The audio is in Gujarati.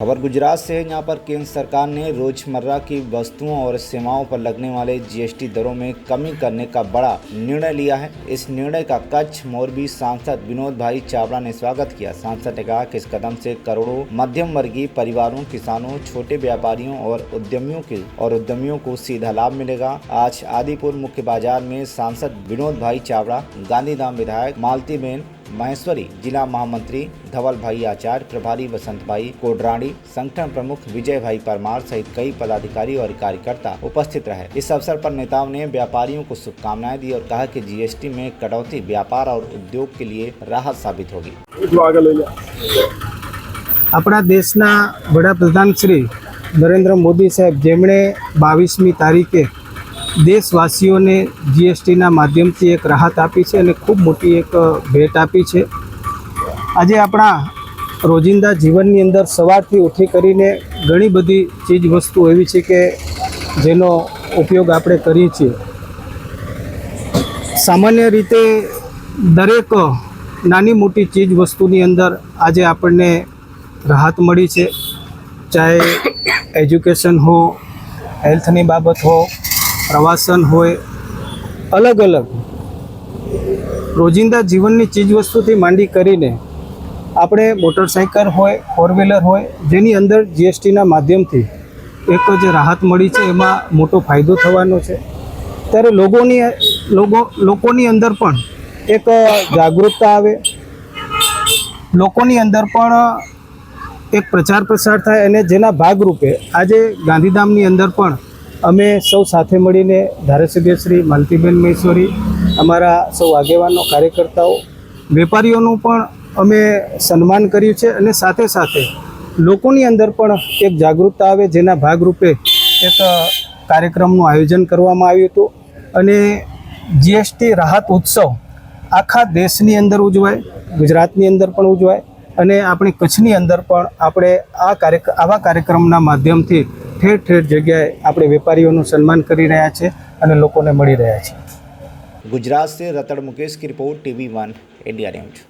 खबर गुजरात से है। यहाँ पर केंद्र सरकार ने रोजमर्रा की वस्तुओं और सेवाओं पर लगने वाले जीएसटी दरों में कमी करने का बड़ा निर्णय लिया है। इस निर्णय का कच्छ मोरबी सांसद विनोद भाई चावड़ा ने स्वागत किया। सांसद ने कहा कि इस कदम से करोड़ों मध्यम वर्गीय परिवारों, किसानों, छोटे व्यापारियों और उद्यमियों को सीधा लाभ मिलेगा। आज आदिपुर मुख्य बाजार में सांसद विनोद भाई चावड़ा, गांधीधाम विधायक मालतीबेन महेश्वरी, जिला महामंत्री धवल भाई आचार्य, प्रभारी वसंत भाई कोडरानी, संगठन प्रमुख विजय भाई परमार सहित कई पदाधिकारी और कार्यकर्ता उपस्थित रहे। इस अवसर पर नेताओं ने व्यापारियों को शुभकामनाएं दी और कहा कि जीएसटी में कटौती व्यापार और उद्योग के लिए राहत साबित होगी। अपना देशना वडाप्रधान श्री नरेंद्र मोदी साहेब जेमणे 22મી તારીખે દેશવાસીઓને જીએસટીના માધ્યમથી એક રાહત આપી છે અને ખૂબ મોટી એક ભેટ આપી છે। આજે આપણા રોજિંદા જીવનની અંદર સવારથી ઉઠી કરીને ઘણી બધી ચીજ વસ્તુ એવી છે કે જેનો ઉપયોગ આપણે કરીએ છીએ। સામાન્ય રીતે દરેક નાની મોટી ચીજ વસ્તુની અંદર આજે આપણને રાહત મળી છે, ચાહે એજ્યુકેશન हो, હેલ્થની બાબત हो, પ્રવાસન હોય, અલગ અલગ રોજિંદા જીવનની ચીજ વસ્તુથી માંડી કરીને આપણે મોટરસાઇકલ હોય, ફોર વ્હીલર હોય, જેની અંદર જીએસટીના માધ્યમથી એક જે રાહત મળી છે એમાં મોટો ફાયદો થવાનો છે। ત્યારે લોકોની અંદર પણ એક જાગૃતતા આવે, લોકોની અંદર પણ એક પ્રચાર પ્રસાર થાય અને જેના ભાગરૂપે આજે ગાંધીધામની અંદર પણ અમે સૌ સાથે મળીને ધારાસભ્ય શ્રી માલતીબેન મહેશ્વરી, અમારા સૌ આગેવાનો, કાર્યકર્તાઓ, વેપારીઓનું પણ અમે સન્માન કર્યું છે અને સાથે સાથે લોકોની અંદર પણ એક જાગૃતતા આવે જેના ભાગરૂપે એક કાર્યક્રમનું આયોજન કરવામાં આવ્યું હતું અને જીએસટી રાહત ઉત્સવ આખા દેશની અંદર ઉજવાય, ગુજરાતની અંદર પણ ઉજવાય અને આપણી કચ્છની અંદર પણ આપણે આવા કાર્યક્રમના માધ્યમથી ઠેર ઠેર જગ્યાએ આપણે વેપારીઓનું સન્માન કરી રહ્યા છે અને લોકોને મળી રહ્યા છે। गुजरात से रतड़ मुकेश की रिपोर्ट, TV1 इंडिया न्यूज।